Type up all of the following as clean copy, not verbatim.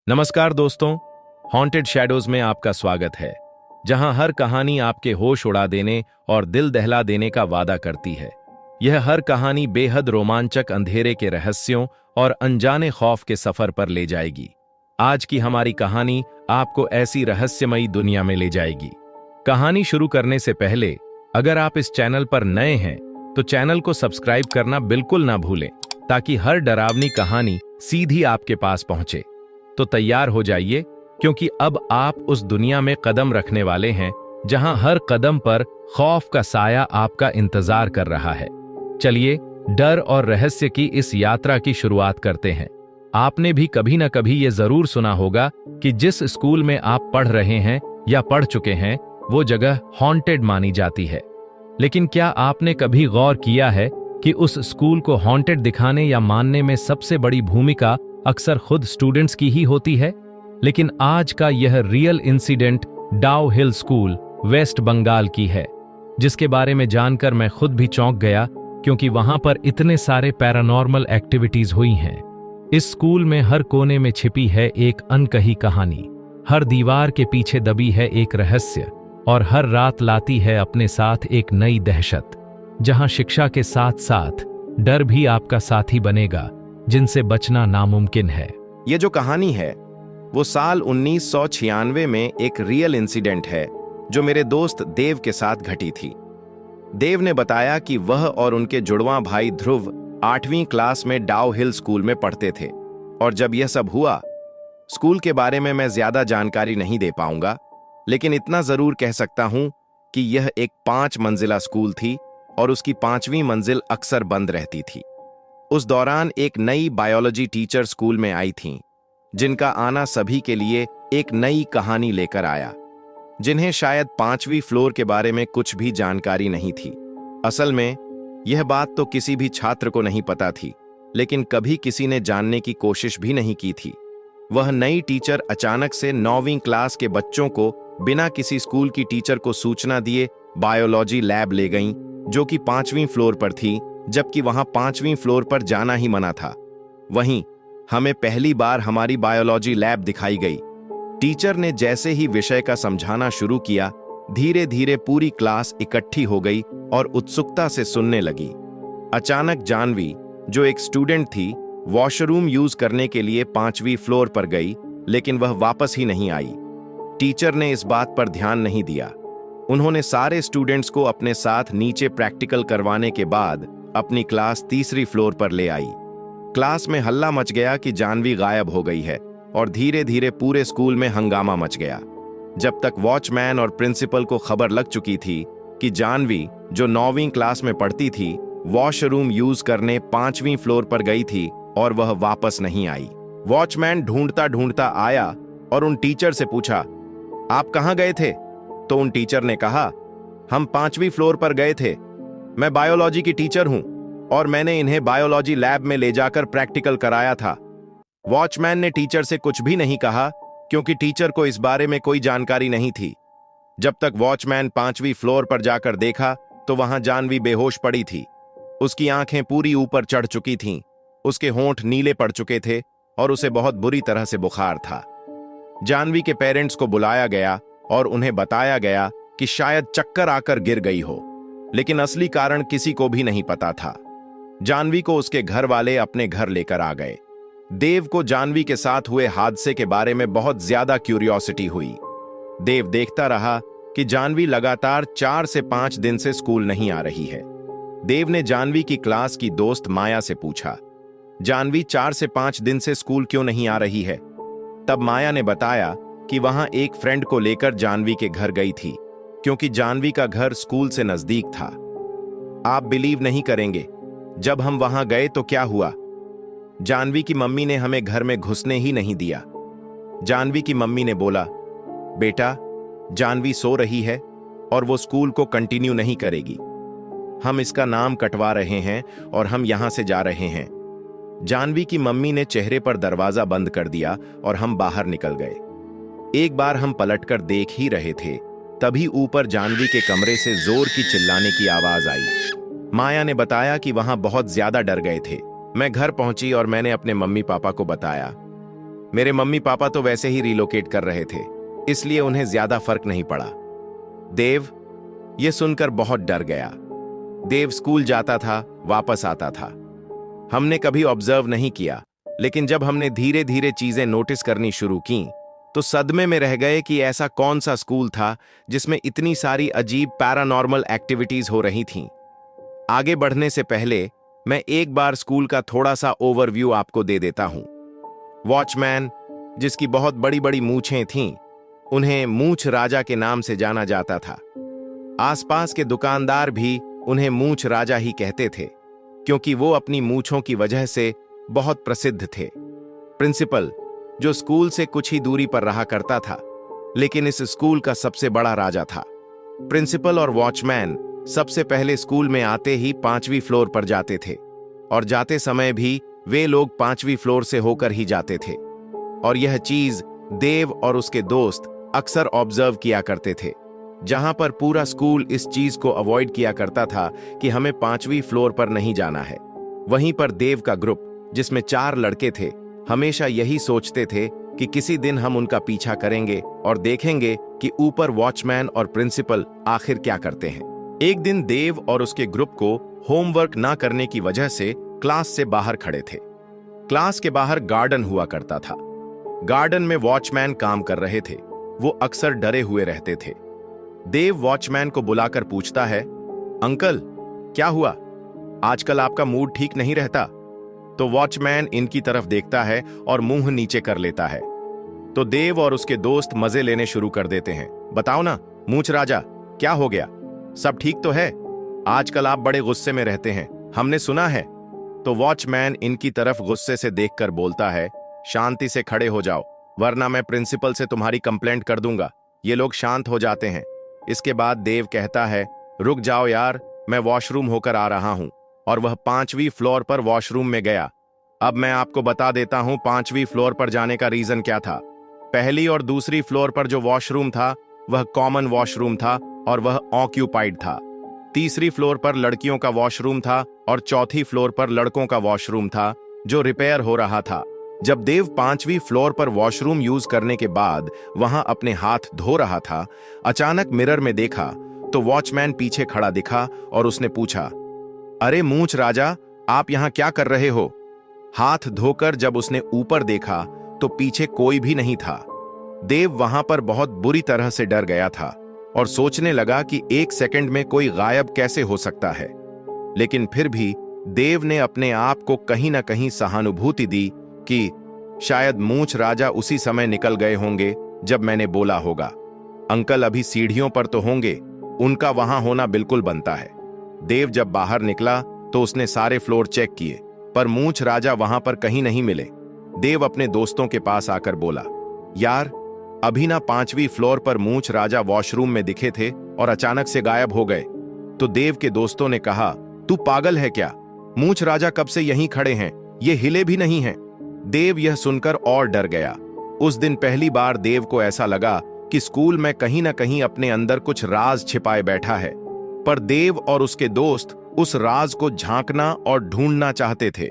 नमस्कार दोस्तों, haunted shadows में आपका स्वागत है, जहां हर कहानी आपके होश उड़ा देने और दिल दहला देने का वादा करती है। यह हर कहानी बेहद रोमांचक अंधेरे के रहस्यों और अनजाने खौफ के सफर पर ले जाएगी। आज की हमारी कहानी आपको ऐसी रहस्यमयी दुनिया में ले जाएगी। कहानी शुरू करने से पहले अगर आप इस चैनल पर नए हैं तो चैनल को सब्सक्राइब करना बिल्कुल ना भूलें, ताकि हर डरावनी कहानी सीधी आपके पास पहुंचे। तो तैयार हो जाइए, क्योंकि अब आप उस दुनिया में कदम रखने वाले हैं जहां हर कदम पर खौफ का साया आपका इंतजार कर रहा है। चलिए डर और रहस्य की इस यात्रा की शुरुआत करते हैं। आपने भी कभी न कभी ये जरूर सुना होगा कि जिस स्कूल में आप पढ़ रहे हैं या पढ़ चुके हैं वो जगह हॉन्टेड मानी जाती है। लेकिन क्या आपने कभी गौर किया है कि उस स्कूल को हॉन्टेड दिखाने या मानने में सबसे बड़ी भूमिका अक्सर खुद स्टूडेंट्स की ही होती है। लेकिन आज का यह रियल इंसिडेंट डाउ हिल स्कूल, वेस्ट बंगाल की है, जिसके बारे में जानकर मैं खुद भी चौंक गया, क्योंकि वहां पर इतने सारे पैरानॉर्मल एक्टिविटीज हुई हैं। इस स्कूल में हर कोने में छिपी है एक अनकही कहानी, हर दीवार के पीछे दबी है एक रहस्य, और हर रात लाती है अपने साथ एक नई दहशत, जहां शिक्षा के साथ साथ डर भी आपका साथी बनेगा, जिनसे बचना नामुमकिन है। ये जो कहानी है वो साल 1996 में एक रियल इंसिडेंट है जो मेरे दोस्त देव के साथ घटी थी। देव ने बताया कि वह और उनके जुड़वां भाई ध्रुव 8वीं क्लास में डाउ हिल स्कूल में पढ़ते थे, और जब यह सब हुआ, स्कूल के बारे में मैं ज्यादा जानकारी नहीं दे पाऊंगा, लेकिन इतना जरूर कह सकता हूं कि यह एक 5 मंजिला स्कूल थी और उसकी 5वीं मंजिल अक्सर बंद रहती थी। उस दौरान एक नई बायोलॉजी टीचर स्कूल में आई थीं, जिनका आना सभी के लिए एक नई कहानी लेकर आया, जिन्हें शायद 5वीं फ्लोर के बारे में कुछ भी जानकारी नहीं थी। असल में यह बात तो किसी भी छात्र को नहीं पता थी, लेकिन कभी किसी ने जानने की कोशिश भी नहीं की थी। वह नई टीचर अचानक से 9वीं क्लास के बच्चों को बिना किसी स्कूल की टीचर को सूचना दिए बायोलॉजी लैब ले गईं, जो कि 5वीं फ्लोर पर थी, जबकि वहां 5वीं फ्लोर पर जाना ही मना था। वहीं हमें पहली बार हमारी बायोलॉजी लैब दिखाई गई। टीचर ने जैसे ही विषय का समझाना शुरू किया, धीरे धीरे पूरी क्लास इकट्ठी हो गई और उत्सुकता से सुनने लगी। अचानक जानवी, जो एक स्टूडेंट थी, वॉशरूम यूज करने के लिए 5वीं फ्लोर पर गई, लेकिन वह वापस ही नहीं आई। टीचर ने इस बात पर ध्यान नहीं दिया। उन्होंने सारे स्टूडेंट्स को अपने साथ नीचे प्रैक्टिकल करवाने के बाद अपनी क्लास 3री फ्लोर पर ले आई। क्लास में हल्ला मच गया कि जानवी गायब हो गई है, और धीरे धीरे पूरे स्कूल में हंगामा मच गया। जब तक वॉचमैन और प्रिंसिपल को खबर लग चुकी थी कि जानवी, जो 9वीं क्लास में पढ़ती थी, वॉशरूम यूज करने 5वीं फ्लोर पर गई थी और वह वापस नहीं आई। वॉचमैन ढूंढता ढूंढता आया और उन टीचर से पूछा, आप कहां गए थे? तो उन टीचर ने कहा, हम 5वीं फ्लोर पर गए थे। मैं बायोलॉजी की टीचर हूं और मैंने इन्हें बायोलॉजी लैब में ले जाकर प्रैक्टिकल कराया था। वॉचमैन ने टीचर से कुछ भी नहीं कहा, क्योंकि टीचर को इस बारे में कोई जानकारी नहीं थी। जब तक वॉचमैन 5वीं फ्लोर पर जाकर देखा तो वहां जानवी बेहोश पड़ी थी। उसकी आंखें पूरी ऊपर चढ़ चुकी थीं, उसके होंठ नीले पड़ चुके थे और उसे बहुत बुरी तरह से बुखार था। जानवी के पेरेंट्स को बुलाया गया और उन्हें बताया गया कि शायद चक्कर आकर गिर गई हो, लेकिन असली कारण किसी को भी नहीं पता था। जानवी को उसके घर वाले अपने घर लेकर आ गए। देव को जानवी के साथ हुए हादसे के बारे में बहुत ज्यादा क्यूरियोसिटी हुई। देव देखता रहा कि जानवी लगातार 4 से 5 दिन से स्कूल नहीं आ रही है। देव ने जानवी की क्लास की दोस्त माया से पूछा, जानवी 4 से 5 दिन से स्कूल क्यों नहीं आ रही है? तब माया ने बताया कि वहां एक फ्रेंड को लेकर जानवी के घर गई थी, क्योंकि जानवी का घर स्कूल से नजदीक था। आप बिलीव नहीं करेंगे, जब हम वहां गए तो क्या हुआ। जानवी की मम्मी ने हमें घर में घुसने ही नहीं दिया। जानवी की मम्मी ने बोला, बेटा, जानवी सो रही है और वो स्कूल को कंटिन्यू नहीं करेगी। हम इसका नाम कटवा रहे हैं और हम यहां से जा रहे हैं। जानवी की मम्मी ने चेहरे पर दरवाजा बंद कर दिया और हम बाहर निकल गए। एक बार हम पलटकर देख ही रहे थे, तभी ऊपर जानवी के कमरे से जोर की चिल्लाने की आवाज आई। माया ने बताया कि वहां बहुत ज्यादा डर गए थे। मैं घर पहुंची और मैंने अपने मम्मी पापा को बताया। मेरे मम्मी पापा तो वैसे ही रिलोकेट कर रहे थे, इसलिए उन्हें ज्यादा फर्क नहीं पड़ा। देव ये सुनकर बहुत डर गया। देव स्कूल जाता था, वापस आता था। हमने कभी ऑब्जर्व नहीं किया, लेकिन जब हमने धीरे धीरे चीजें नोटिस करनी शुरू की तो सदमे में रह गए कि ऐसा कौन सा स्कूल था जिसमें इतनी सारी अजीब पैरानॉर्मल एक्टिविटीज हो रही थीं। आगे बढ़ने से पहले मैं एक बार स्कूल का थोड़ा सा ओवरव्यू आपको दे देता हूं। वॉचमैन, जिसकी बहुत बड़ी बड़ी मूछें थीं, उन्हें मूछ राजा के नाम से जाना जाता था। आसपास के दुकानदार भी उन्हें मूछ राजा ही कहते थे, क्योंकि वो अपनी मूछों की वजह से बहुत प्रसिद्ध थे। प्रिंसिपल, जो स्कूल से कुछ ही दूरी पर रहा करता था, लेकिन इस स्कूल का सबसे बड़ा राजा था। प्रिंसिपल और वॉचमैन सबसे पहले स्कूल में आते ही 5वीं फ्लोर पर जाते थे, और जाते समय भी वे लोग 5वीं फ्लोर से होकर ही जाते थे। और यह चीज देव और उसके दोस्त अक्सर ऑब्जर्व किया करते थे। जहां पर पूरा स्कूल इस चीज को अवॉइड किया करता था कि हमें 5वीं फ्लोर पर नहीं जाना है, वहीं पर देव का ग्रुप, जिसमें 4 लड़के थे, हमेशा यही सोचते थे कि किसी दिन हम उनका पीछा करेंगे और देखेंगे कि ऊपर वॉचमैन और प्रिंसिपल आखिर क्या करते हैं। एक दिन देव और उसके ग्रुप को होमवर्क ना करने की वजह से क्लास से बाहर खड़े थे। क्लास के बाहर गार्डन हुआ करता था। गार्डन में वॉचमैन काम कर रहे थे। वो अक्सर डरे हुए रहते थे। देव वॉचमैन को बुलाकर पूछता है, अंकल क्या हुआ, आजकल आपका मूड ठीक नहीं रहता? तो वॉचमैन इनकी तरफ देखता है और मुंह नीचे कर लेता है। तो देव और उसके दोस्त मजे लेने शुरू कर देते हैं। बताओ ना मूछ राजा, क्या हो गया, सब ठीक तो है? आजकल आप बड़े गुस्से में रहते हैं, हमने सुना है। तो वॉचमैन इनकी तरफ गुस्से से देखकर बोलता है, शांति से खड़े हो जाओ, वरना मैं प्रिंसिपल से तुम्हारी कंप्लेंट कर दूंगा। ये लोग शांत हो जाते हैं। इसके बाद देव कहता है, रुक जाओ यार, मैं वॉशरूम होकर आ रहा हूं। और वह 5वीं फ्लोर पर वॉशरूम में गया। अब मैं आपको बता देता हूं 5वीं फ्लोर पर जाने का रीजन क्या था। पहली और दूसरी फ्लोर पर जो वॉशरूम था वह कॉमन वॉशरूम था और वह ऑक्यूपाइड था। तीसरी फ्लोर पर लड़कियों का वॉशरूम था और चौथी फ्लोर पर लड़कों का वॉशरूम था जो रिपेयर हो रहा था। जब देव 5वीं फ्लोर पर वॉशरूम यूज करने के बाद वहां अपने हाथ धो रहा था, अचानक मिरर में देखा तो वॉचमैन पीछे खड़ा दिखा और उसने पूछा, अरे मूछ राजा, आप यहां क्या कर रहे हो? हाथ धोकर जब उसने ऊपर देखा तो पीछे कोई भी नहीं था। देव वहां पर बहुत बुरी तरह से डर गया था और सोचने लगा कि 1 सेकंड में कोई गायब कैसे हो सकता है। लेकिन फिर भी देव ने अपने आप को कहीं ना कहीं सहानुभूति दी कि शायद मूछ राजा उसी समय निकल गए होंगे जब मैंने बोला होगा, अंकल अभी सीढ़ियों पर तो होंगे, उनका वहां होना बिल्कुल बनता है। देव जब बाहर निकला तो उसने सारे फ्लोर चेक किए, पर मूछ राजा वहां पर कहीं नहीं मिले। देव अपने दोस्तों के पास आकर बोला, यार अभी ना 5वीं फ्लोर पर मूछ राजा वॉशरूम में दिखे थे और अचानक से गायब हो गए। तो देव के दोस्तों ने कहा, तू पागल है क्या? मूछ राजा कब से यहीं खड़े हैं, ये हिले भी नहीं हैं। देव यह सुनकर और डर गया। उस दिन पहली बार देव को ऐसा लगा कि स्कूल में कहीं ना कहीं अपने अंदर कुछ राज छिपाए बैठा है। पर देव और उसके दोस्त उस राज को झांकना और ढूंढना चाहते थे,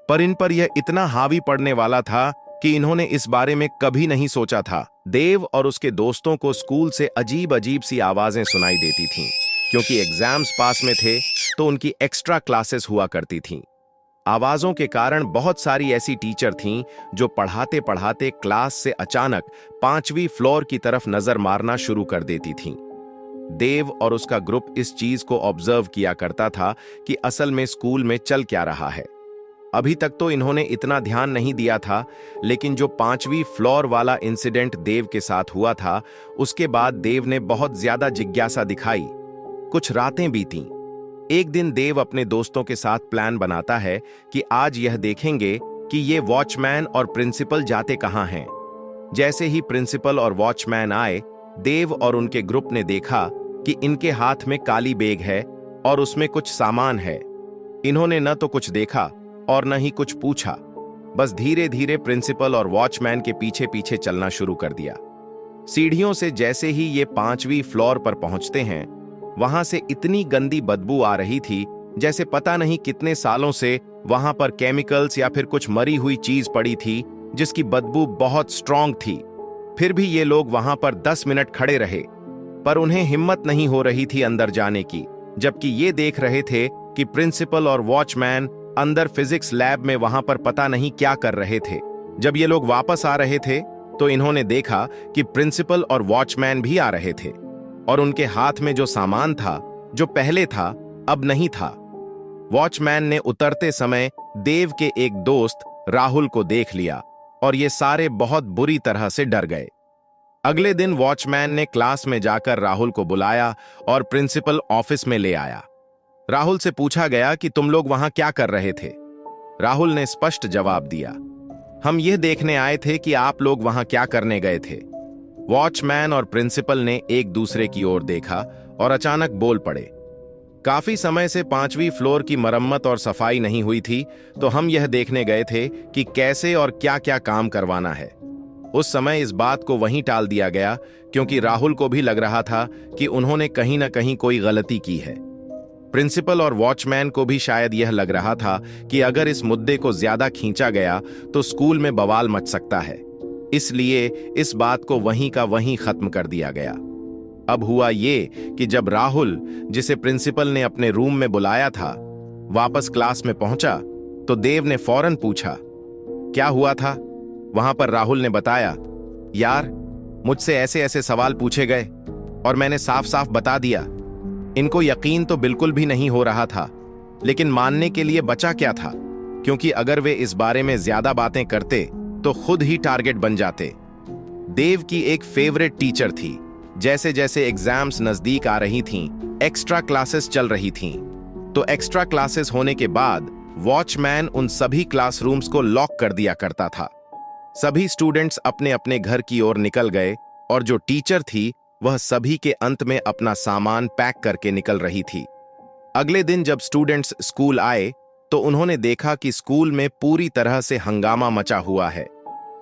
पर इन पर यह इतना हावी पड़ने वाला था कि इन्होंने इस बारे में कभी नहीं सोचा था। देव और उसके दोस्तों को स्कूल से अजीब अजीब सी आवाजें सुनाई देती थीं, क्योंकि एग्जाम्स पास में थे तो उनकी एक्स्ट्रा क्लासेस हुआ करती थीं। आवाजों के कारण बहुत सारी ऐसी टीचर थीं जो पढ़ाते पढ़ाते क्लास से अचानक 5वीं फ्लोर की तरफ नजर मारना शुरू कर देती थीं। देव और उसका ग्रुप इस चीज को ऑब्जर्व किया करता था कि असल में स्कूल में चल क्या रहा है। अभी तक तो इन्होंने इतना ध्यान नहीं दिया था, लेकिन जो 5वीं फ्लोर वाला इंसिडेंट देव के साथ हुआ था, उसके बाद देव ने बहुत ज्यादा जिज्ञासा दिखाई। कुछ रातें बीतीं। एक दिन देव अपने दोस्तों के साथ प्लान बनाता है कि आज यह देखेंगे कि ये वॉचमैन और प्रिंसिपल जाते कहां हैं। जैसे ही प्रिंसिपल और वॉचमैन आए, देव और उनके ग्रुप ने देखा कि इनके हाथ में काली बैग है और उसमें कुछ सामान है। इन्होंने न तो कुछ देखा और न ही कुछ पूछा, बस धीरे धीरे प्रिंसिपल और वॉचमैन के पीछे पीछे चलना शुरू कर दिया। सीढ़ियों से जैसे ही ये 5वीं फ्लोर पर पहुंचते हैं, वहां से इतनी गंदी बदबू आ रही थी जैसे पता नहीं कितने सालों से वहां पर केमिकल्स या फिर कुछ मरी हुई चीज पड़ी थी जिसकी बदबू बहुत स्ट्रांग थी। फिर भी ये लोग वहां पर 10 मिनट खड़े रहे, पर उन्हें हिम्मत नहीं हो रही थी अंदर जाने की, जबकि ये देख रहे थे कि प्रिंसिपल और वॉचमैन अंदर फिजिक्स लैब में वहां पर पता नहीं क्या कर रहे थे। जब ये लोग वापस आ रहे थे तो इन्होंने देखा कि प्रिंसिपल और वॉचमैन भी आ रहे थे, और उनके हाथ में जो सामान था, जो पहले था, अब नहीं था। वॉचमैन ने उतरते समय देव के एक दोस्त राहुल को देख लिया और ये सारे बहुत बुरी तरह से डर गए। अगले दिन वॉचमैन ने क्लास में जाकर राहुल को बुलाया और प्रिंसिपल ऑफिस में ले आया। राहुल से पूछा गया कि तुम लोग वहां क्या कर रहे थे। राहुल ने स्पष्ट जवाब दिया, हम यह देखने आए थे कि आप लोग वहां क्या करने गए थे। वॉचमैन और प्रिंसिपल ने एक दूसरे की ओर देखा और अचानक बोल पड़े, काफी समय से 5वीं फ्लोर की मरम्मत और सफाई नहीं हुई थी, तो हम यह देखने गए थे कि कैसे और क्या क्या काम करवाना है। उस समय इस बात को वहीं टाल दिया गया, क्योंकि राहुल को भी लग रहा था कि उन्होंने कहीं ना कहीं कोई गलती की है। प्रिंसिपल और वॉचमैन को भी शायद यह लग रहा था कि अगर इस मुद्दे को ज्यादा खींचा गया तो स्कूल में बवाल मच सकता है, इसलिए इस बात को वहीं का वहीं खत्म कर दिया गया। अब हुआ ये कि जब राहुल, जिसे प्रिंसिपल ने अपने रूम में बुलाया था, वापस क्लास में पहुंचा तो देव ने फौरन पूछा, क्या हुआ था। वहां पर राहुल ने बताया, यार मुझसे ऐसे ऐसे सवाल पूछे गए और मैंने साफ साफ बता दिया। इनको यकीन तो बिल्कुल भी नहीं हो रहा था, लेकिन मानने के लिए बचा क्या था, क्योंकि अगर वे इस बारे में ज्यादा बातें करते तो खुद ही टारगेट बन जाते। देव की एक फेवरेट टीचर थी। जैसे जैसे एग्जाम्स नजदीक आ रही थीं, एक्स्ट्रा क्लासेस चल रही थीं, तो एक्स्ट्रा क्लासेस होने के बाद वॉचमैन उन सभी क्लासरूम्स को लॉक कर दिया करता था। सभी स्टूडेंट्स अपने अपने घर की ओर निकल गए और जो टीचर थी वह सभी के अंत में अपना सामान पैक करके निकल रही थी। अगले दिन जब स्टूडेंट्स स्कूल आए तो उन्होंने देखा कि स्कूल में पूरी तरह से हंगामा मचा हुआ है,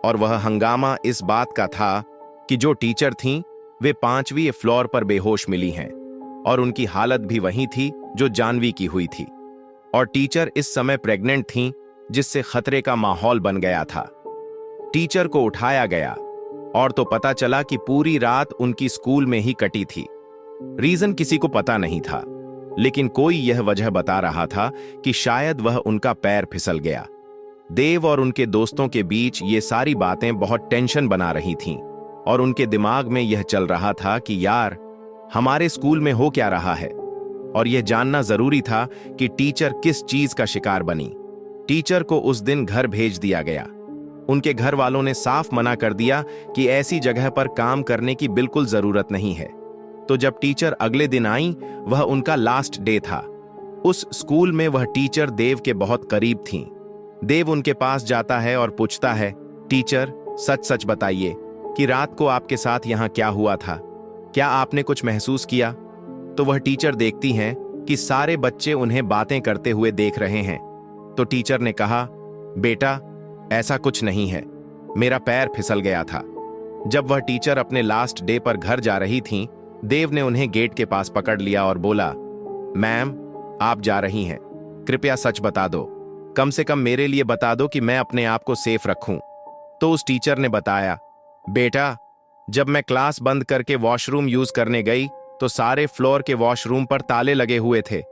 और वह हंगामा इस बात का था कि जो टीचर थीं वे 5वीं फ्लोर पर बेहोश मिली हैं, और उनकी हालत भी वही थी जो जानवी की हुई थी, और टीचर इस समय प्रेग्नेंट थीं, जिससे खतरे का माहौल बन गया था। टीचर को उठाया गया और तो पता चला कि पूरी रात उनकी स्कूल में ही कटी थी। रीजन किसी को पता नहीं था, लेकिन कोई यह वजह बता रहा था कि शायद वह उनका पैर फिसल गया। देव और उनके दोस्तों के बीच ये सारी बातें बहुत टेंशन बना रही थीं, और उनके दिमाग में यह चल रहा था कि यार हमारे स्कूल में हो क्या रहा है, और यह जानना जरूरी था कि टीचर किस चीज का शिकार बनी। टीचर को उस दिन घर भेज दिया गया। उनके घर वालों ने साफ मना कर दिया कि ऐसी जगह पर काम करने की बिल्कुल जरूरत नहीं है। तो जब टीचर अगले दिन आई, वह उनका लास्ट डे था। उस स्कूल में वह टीचर देव के बहुत करीब थीं। देव उनके पास जाता है और पूछता है, टीचर सच सच बताइए कि रात को आपके साथ यहां क्या हुआ था, क्या आपने कुछ महसूस किया। तो वह टीचर देखती हैं कि सारे बच्चे उन्हें बातें करते हुए देख रहे हैं। तो टीचर ने कहा, बेटा ऐसा कुछ नहीं है, मेरा पैर फिसल गया था। जब वह टीचर अपने लास्ट डे पर घर जा रही थीं, देव ने उन्हें गेट के पास पकड़ लिया और बोला, मैम आप जा रही हैं, कृपया सच बता दो, कम से कम मेरे लिए बता दो कि मैं अपने आप को सेफ रखूं। तो उस टीचर ने बताया, बेटा जब मैं क्लास बंद करके वॉशरूम यूज करने गई तो सारे फ्लोर के वॉशरूम पर ताले लगे हुए थे।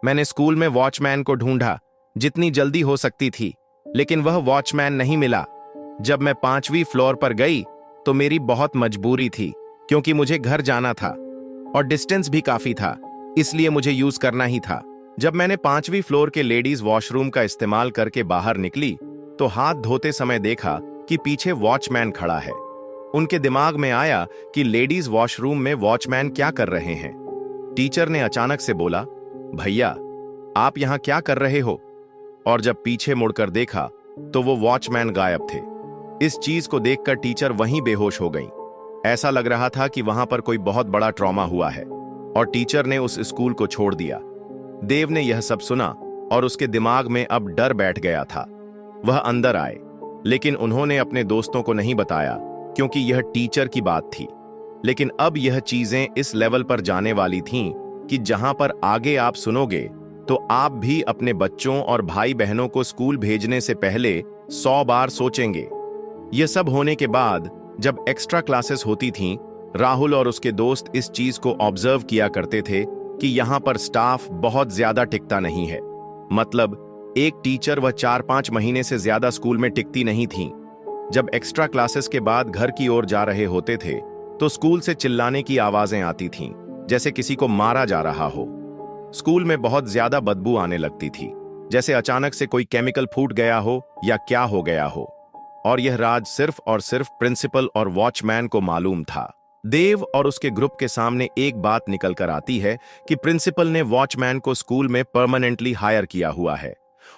मैंने स्कूल में वॉचमैन को ढूंढा जितनी जल्दी हो सकती थी, लेकिन वह वॉचमैन नहीं मिला। जब मैं 5वीं फ्लोर पर गई तो मेरी बहुत मजबूरी थी, क्योंकि मुझे घर जाना था और डिस्टेंस भी काफी था, इसलिए मुझे यूज करना ही था। जब मैंने 5वीं फ्लोर के लेडीज वॉशरूम का इस्तेमाल करके बाहर निकली तो हाथ धोते समय देखा कि पीछे वॉचमैन खड़ा है। उनके दिमाग में आया कि लेडीज वॉशरूम में वॉचमैन क्या कर रहे हैं। टीचर ने अचानक से बोला, भैया आप यहां क्या कर रहे हो। और जब पीछे मुड़कर देखा तो वो वॉचमैन गायब थे। इस चीज को देखकर टीचर वहीं बेहोश हो गई। ऐसा लग रहा था कि वहां पर कोई बहुत बड़ा ट्रॉमा हुआ है, और टीचर ने उस स्कूल को छोड़ दिया। देव ने यह सब सुना और उसके दिमाग में अब डर बैठ गया था। वह अंदर आए, लेकिन उन्होंने अपने दोस्तों को नहीं बताया, क्योंकि यह टीचर की बात थी। लेकिन अब यह चीजें इस लेवल पर जाने वाली थीं कि जहां पर आगे आप सुनोगे तो आप भी अपने बच्चों और भाई बहनों को स्कूल भेजने से पहले 100 बार सोचेंगे। यह सब होने के बाद जब एक्स्ट्रा क्लासेस होती थीं, राहुल और उसके दोस्त इस चीज को ऑब्जर्व किया करते थे कि यहां पर स्टाफ बहुत ज्यादा टिकता नहीं है। मतलब एक टीचर वह 4-5 महीने से ज्यादा स्कूल में टिकती नहीं थी। जब एक्स्ट्रा क्लासेस के बाद घर की ओर जा रहे होते थे तो स्कूल से चिल्लाने की आवाजें आती थीं, जैसे किसी को मारा जा रहा हो। स्कूल में बहुत ज्यादा बदबू आने लगती थी, जैसे अचानक से कोई केमिकल फूट गया हो या क्या हो गया हो। और यह राज सिर्फ और सिर्फ प्रिंसिपल और वॉचमैन को मालूम था। देव और उसके ग्रुप के सामने एक बात निकल कर आती है कि प्रिंसिपल ने वॉचमैन को स्कूल में परमानेंटली हायर किया हुआ है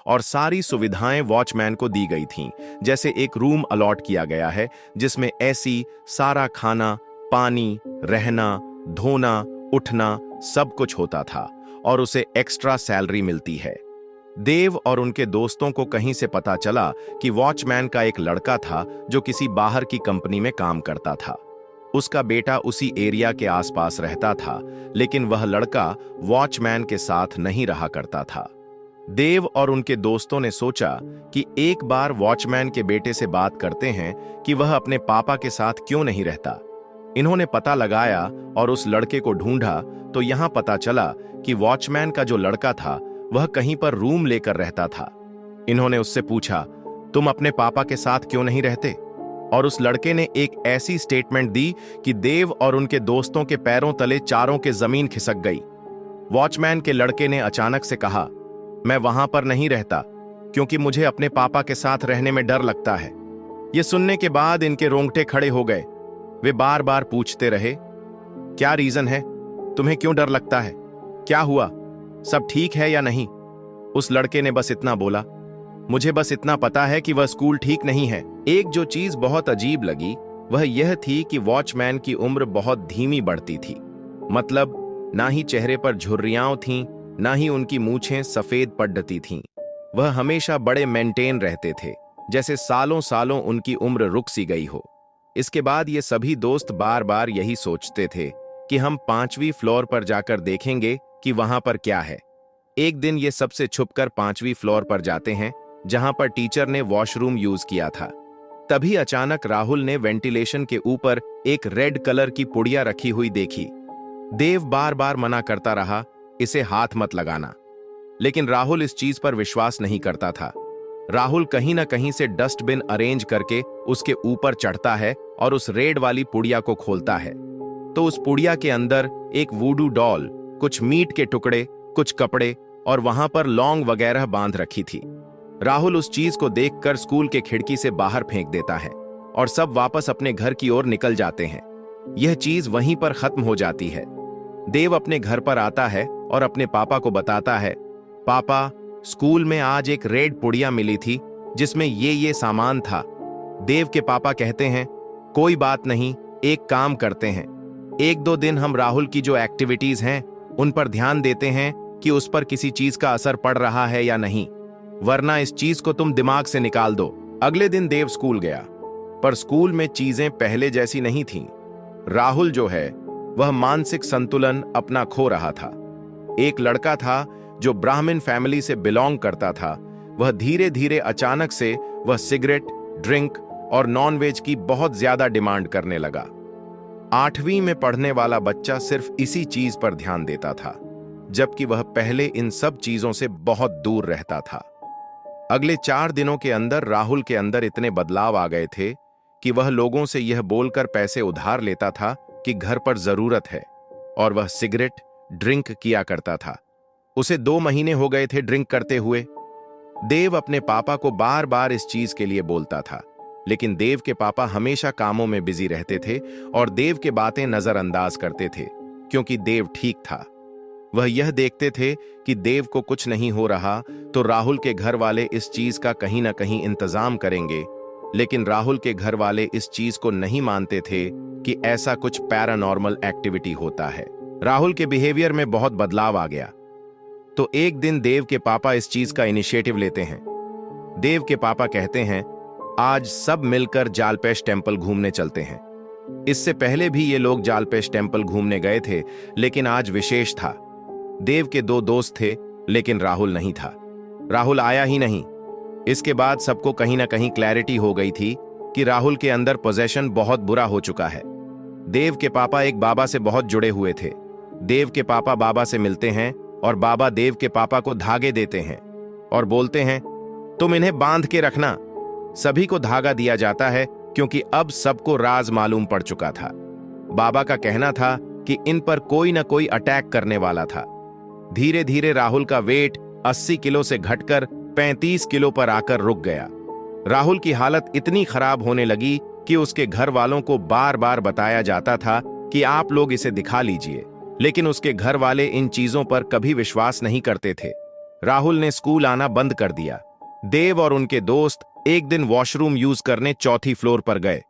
और सारी सुविधाएं वॉचमैन को दी गई थीं, जैसे एक रूम अलॉट किया गया है जिसमें एसी, सारा खाना, पानी, रहना, धोना, उठना सब कुछ होता था और उसे एक्स्ट्रा सैलरी मिलती है। देव और उनके दोस्तों को कहीं से पता चला कि वॉचमैन का एक लड़का था जो किसी बाहर की कंपनी में काम करता था। उसका बेटा उसी एरिया के आसपास रहता था, लेकिन वह लड़का वॉचमैन के साथ नहीं रहा करता था। देव और उनके दोस्तों ने सोचा कि एक बार वॉचमैन के बेटे से बात करते हैं कि वह अपने पापा के साथ क्यों नहीं रहता। इन्होंने पता लगाया और उस लड़के को ढूंढा तो यहां पता चला कि वॉचमैन का जो लड़का था वह कहीं पर रूम लेकर रहता था। इन्होंने उससे पूछा, तुम अपने पापा के साथ क्यों नहीं रहते? और उस लड़के ने एक ऐसी स्टेटमेंट दी कि देव और उनके दोस्तों के पैरों तले चारों के जमीन खिसक गई। वॉचमैन के लड़के ने अचानक से कहा, मैं वहां पर नहीं रहता क्योंकि मुझे अपने पापा के साथ रहने में डर लगता है। यह सुनने के बाद इनके रोंगटे खड़े हो गए। वे बार बार पूछते रहे, क्या रीजन है? तुम्हें क्यों डर लगता है? क्या हुआ? सब ठीक है या नहीं? उस लड़के ने बस इतना बोला, मुझे बस इतना पता है कि वह स्कूल ठीक नहीं है। एक जो चीज बहुत अजीब लगी वह यह थी कि वॉचमैन की उम्र बहुत धीमी बढ़ती थी। मतलब ना ही चेहरे पर झुर्रियां थीं, ना ही उनकी मूछें सफेद पड़ती थीं। वह हमेशा बड़े मेंटेन रहते थे, जैसे सालों सालों उनकी उम्र रुक सी गई हो। इसके बाद ये सभी दोस्त बार बार यही सोचते थे कि हम 5वीं फ्लोर पर जाकर देखेंगे कि वहां पर क्या है। एक दिन ये सबसे छुपकर 5वीं फ्लोर पर जाते हैं जहां पर टीचर ने वॉशरूम यूज किया था। तभी अचानक राहुल ने वेंटिलेशन के ऊपर एक रेड कलर की पुड़िया रखी हुई देखी। देव बार बार मना करता रहा, इसे हाथ मत लगाना, लेकिन राहुल इस चीज पर विश्वास नहीं करता था। राहुल कहीं ना कहीं से डस्टबिन अरेंज करके उसके ऊपर चढ़ता है और उस रेड वाली पुड़िया को खोलता है तो उस पुड़िया के अंदर एक वूडू डॉल, कुछ मीट के टुकड़े, कुछ कपड़े और वहां पर लौंग वगैरह बांध रखी थी। राहुल उस चीज को देखकर स्कूल के खिड़की से बाहर फेंक देता है और सब वापस अपने घर की ओर निकल जाते हैं। यह चीज वहीं पर खत्म हो जाती है। देव अपने घर पर आता है और अपने पापा को बताता है, पापा, स्कूल में आज एक रेड पुड़िया मिली थी जिसमें ये सामान था। देव के पापा कहते हैं, कोई बात नहीं, एक काम करते हैं, 1-2 दिन हम राहुल की जो एक्टिविटीज हैं उन पर ध्यान देते हैं कि उस पर किसी चीज का असर पड़ रहा है या नहीं, वरना इस चीज को तुम दिमाग से निकाल दो। अगले दिन देव स्कूल गया, पर स्कूल में चीजें पहले जैसी नहीं थीं। राहुल जो है वह मानसिक संतुलन अपना खो रहा था। एक लड़का था जो ब्राह्मण फैमिली से बिलोंग करता था, वह धीरे धीरे अचानक से वह सिगरेट, ड्रिंक और नॉनवेज की बहुत ज्यादा डिमांड करने लगा। 8वीं में पढ़ने वाला बच्चा सिर्फ इसी चीज पर ध्यान देता था, जबकि वह पहले इन सब चीजों से बहुत दूर रहता था। अगले 4 दिनों के अंदर राहुल के अंदर इतने बदलाव आ गए थे कि वह लोगों से यह बोलकर पैसे उधार लेता था कि घर पर जरूरत है, और वह सिगरेट, ड्रिंक किया करता था। उसे 2 महीने हो गए थे ड्रिंक करते हुए। देव अपने पापा को बार बार इस चीज के लिए बोलता था, लेकिन देव के पापा हमेशा कामों में बिजी रहते थे और देव के बातें नजरअंदाज करते थे, क्योंकि देव ठीक था। वह यह देखते थे कि देव को कुछ नहीं हो रहा तो राहुल के घर वाले इस चीज का कहीं ना कहीं इंतजाम करेंगे, लेकिन राहुल के घर वाले इस चीज को नहीं मानते थे कि ऐसा कुछ पैरानॉर्मल एक्टिविटी होता है। राहुल के बिहेवियर में बहुत बदलाव आ गया। तो एक दिन देव के पापा इस चीज का इनिशिएटिव लेते हैं। देव के पापा कहते हैं, आज सब मिलकर जालपेश टेम्पल घूमने चलते हैं। इससे पहले भी ये लोग जालपेश टेम्पल घूमने गए थे, लेकिन आज विशेष था। देव के 2 दोस्त थे, लेकिन राहुल नहीं था। राहुल आया ही नहीं। इसके बाद सबको कहीं ना कहीं क्लैरिटी हो गई थी कि कि राहुल के अंदर पोजेशन बहुत बुरा हो चुका है। देव के पापा एक बाबा से बहुत जुड़े हुए थे। देव के पापा बाबा से मिलते हैं और बाबा देव के पापा को धागे देते हैं और बोलते हैं, तुम इन्हें बांध के रखना। सभी को धागा दिया जाता है क्योंकि अब सबको राज मालूम पड़ चुका था। बाबा का कहना था कि इन पर कोई ना कोई अटैक करने वाला था। धीरे धीरे राहुल का वेट 80 किलो से घटकर 35 किलो पर आकर रुक गया। राहुल की हालत इतनी खराब होने लगी कि उसके घर वालों को बार बार बताया जाता था कि आप लोग इसे दिखा लीजिए, लेकिन उसके घर वाले इन चीजों पर कभी विश्वास नहीं करते थे। राहुल ने स्कूल आना बंद कर दिया। देव और उनके दोस्त एक दिन वॉशरूम यूज करने चौथी फ्लोर पर गए।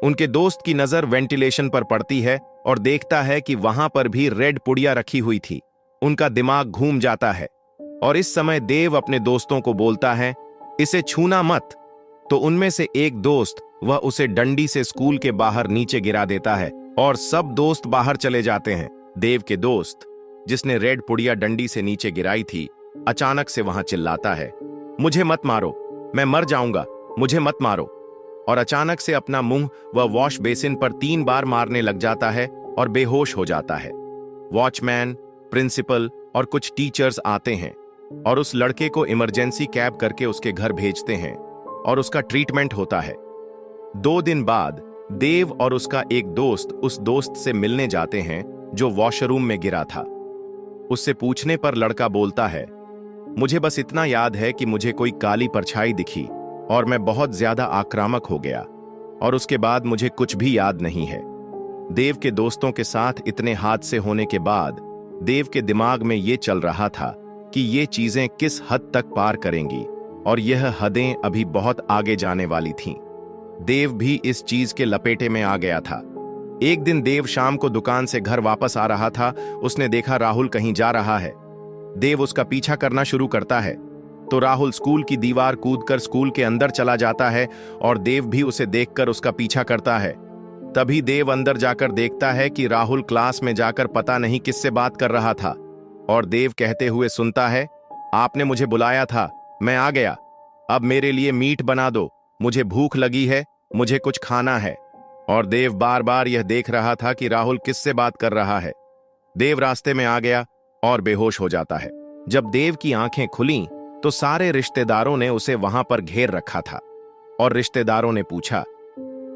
उनके दोस्त की नजर वेंटिलेशन पर पड़ती है और देखता है कि वहां पर भी रेड पुड़िया रखी हुई थी। उनका दिमाग घूम जाता है और इस समय देव अपने दोस्तों को बोलता है, इसे छूना मत। तो उनमें से एक दोस्त वह उसे डंडी से स्कूल के बाहर नीचे गिरा देता है और सब दोस्त बाहर चले जाते हैं। देव के दोस्त, जिसने रेड पुड़िया डंडी से नीचे गिराई थी, अचानक से वहां चिल्लाता है, मुझे मत मारो, मैं मर जाऊंगा, मुझे मत मारो। और अचानक से अपना मुंह वह वॉश बेसिन पर 3 बार मारने लग जाता है और बेहोश हो जाता है। वॉचमैन, प्रिंसिपल और कुछ टीचर्स आते हैं और उस लड़के को इमरजेंसी कैब करके उसके घर भेजते हैं और उसका ट्रीटमेंट होता है। 2 दिन बाद देव और उसका एक दोस्त उस दोस्त से मिलने जाते हैं जो वॉशरूम में गिरा था। उससे पूछने पर लड़का बोलता है, मुझे बस इतना याद है कि मुझे कोई काली परछाई दिखी और मैं बहुत ज्यादा आक्रामक हो गया और उसके बाद मुझे कुछ भी याद नहीं है। देव के दोस्तों के साथ इतने हादसे होने के बाद देव के दिमाग में ये चल रहा था कि ये चीजें किस हद तक पार करेंगी और यह हदें अभी बहुत आगे जाने वाली थीं। देव भी इस चीज के लपेटे में आ गया था। एक दिन देव शाम को दुकान से घर वापस आ रहा था। उसने देखा राहुल कहीं जा रहा है। देव उसका पीछा करना शुरू करता है तो राहुल स्कूल की दीवार कूदकर स्कूल के अंदर चला जाता है और देव भी उसे देखकर उसका पीछा करता है। तभी देव अंदर जाकर देखता है कि राहुल क्लास में जाकर पता नहीं किससे बात कर रहा था और देव कहते हुए सुनता है, आपने मुझे बुलाया था, मैं आ गया, अब मेरे लिए मीट बना दो, मुझे भूख लगी है, मुझे कुछ खाना है। और देव बार बार यह देख रहा था कि राहुल किससे बात कर रहा है। देव रास्ते में आ गया और बेहोश हो जाता है। जब देव की आंखें खुलीं तो सारे रिश्तेदारों ने उसे वहां पर घेर रखा था और रिश्तेदारों ने पूछा,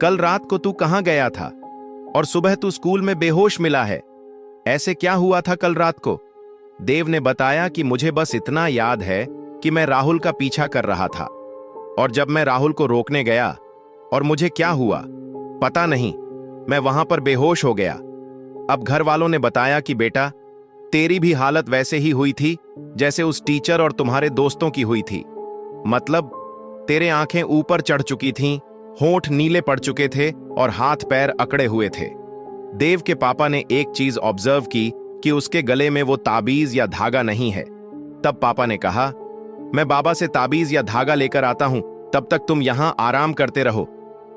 कल रात को तू कहां गया था और सुबह तू स्कूल में बेहोश मिला है, ऐसे क्या हुआ था कल रात को? देव ने बताया कि मुझे बस इतना याद है कि मैं राहुल का पीछा कर रहा था और जब मैं राहुल को रोकने गया और मुझे क्या हुआ पता नहीं, मैं वहां पर बेहोश हो गया। अब घर वालों ने बताया कि बेटा, तेरी भी हालत वैसे ही हुई थी जैसे उस टीचर और तुम्हारे दोस्तों की हुई थी। मतलब तेरे आंखें ऊपर चढ़ चुकी थीं, होंठ नीले पड़ चुके थे और हाथ पैर अकड़े हुए थे। देव के पापा ने एक चीज ऑब्जर्व की कि उसके गले में वो ताबीज या धागा नहीं है। तब पापा ने कहा, मैं बाबा से ताबीज या धागा लेकर आता हूं, तब तक तुम यहां आराम करते रहो।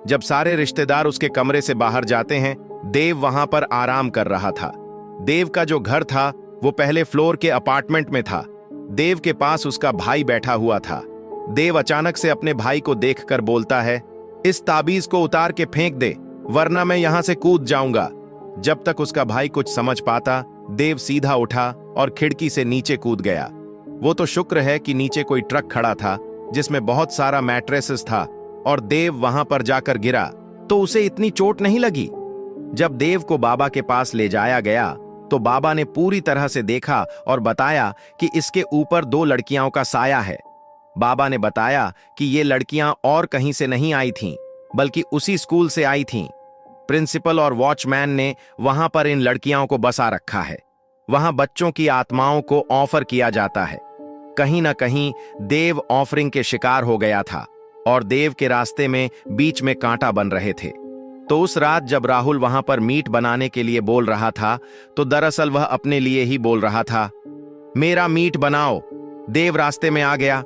जब सारे रिश्तेदार उसके कमरे से बाहर जाते हैं, देव वहां पर आराम कर रहा था। देव का जो घर था वो पहले फ्लोर के अपार्टमेंट में था। देव के पास उसका भाई बैठा हुआ था। देव अचानक से अपने भाई को देखकर बोलता है, इस ताबीज को उतार के फेंक दे, वरना मैं यहां से कूद जाऊंगा। जब तक उसका भाई कुछ समझ पाता, देव सीधा उठा और खिड़की से नीचे कूद गया। वो तो शुक्र है कि नीचे कोई ट्रक खड़ा था जिसमें बहुत सारा मैट्रेसेस था और देव वहां पर जाकर गिरा तो उसे इतनी चोट नहीं लगी। जब देव को बाबा के पास ले जाया गया तो बाबा ने पूरी तरह से देखा और बताया कि इसके ऊपर 2 लड़कियों का साया है। बाबा ने बताया कि ये लड़कियां और कहीं से नहीं आई थीं, बल्कि उसी स्कूल से आई थीं। प्रिंसिपल और वॉचमैन ने वहां पर इन लड़कियों को बसा रखा है। वहां बच्चों की आत्माओं को ऑफर किया जाता है। कहीं ना कहीं देव ऑफरिंग के शिकार हो गया था और देव के रास्ते में बीच में कांटा बन रहे थे। तो उस रात जब राहुल वहां पर मीट बनाने के लिए बोल रहा था तो दरअसल वह अपने लिए ही बोल रहा था, मेरा मीट बनाओ। देव रास्ते में आ गया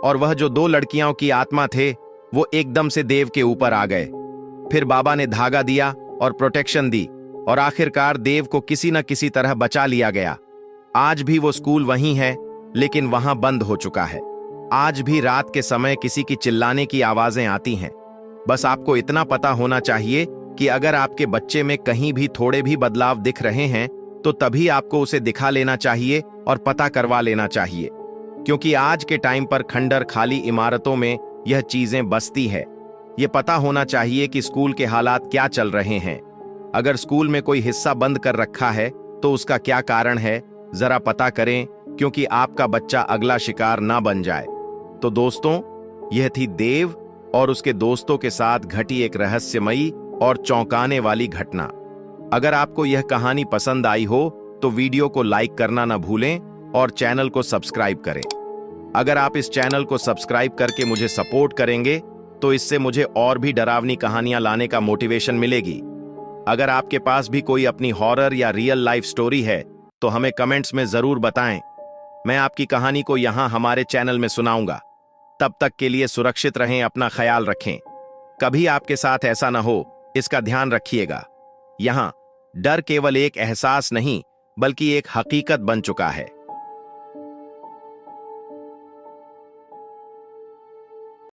और वह जो 2 लड़कियों की आत्मा थे वो एकदम से देव के ऊपर आ गए। फिर बाबा ने धागा दिया और प्रोटेक्शन दी और आखिरकार देव को किसी न किसी तरह बचा लिया गया। आज भी वो स्कूल वहीं है, लेकिन वहां बंद हो चुका है। आज भी रात के समय किसी की चिल्लाने की आवाजें आती हैं। बस आपको इतना पता होना चाहिए कि अगर आपके बच्चे में कहीं भी थोड़े भी बदलाव दिख रहे हैं तो तभी आपको उसे दिखा लेना चाहिए और पता करवा लेना चाहिए, क्योंकि आज के टाइम पर खंडर खाली इमारतों में यह चीजें बसती है। यह पता होना चाहिए कि स्कूल के हालात क्या चल रहे हैं। अगर स्कूल में कोई हिस्सा बंद कर रखा है तो उसका क्या कारण है, जरा पता करें, क्योंकि आपका बच्चा अगला शिकार ना बन जाए। तो दोस्तों, यह थी देव और उसके दोस्तों के साथ घटी एक रहस्यमयी और चौंकाने वाली घटना। अगर आपको यह कहानी पसंद आई हो तो वीडियो को लाइक करना ना भूलें और चैनल को सब्सक्राइब करें। अगर आप इस चैनल को सब्सक्राइब करके मुझे सपोर्ट करेंगे तो इससे मुझे और भी डरावनी कहानियां लाने का मोटिवेशन मिलेगी। अगर आपके पास भी कोई अपनी हॉरर या रियल लाइफ स्टोरी है तो हमें कमेंट्स में जरूर बताएं। मैं आपकी कहानी को यहां हमारे चैनल में सुनाऊंगा। तब तक के लिए सुरक्षित रहें, अपना ख्याल रखें। कभी आपके साथ ऐसा ना हो, इसका ध्यान रखिएगा। यहां डर केवल एक एहसास नहीं बल्कि एक हकीकत बन चुका है।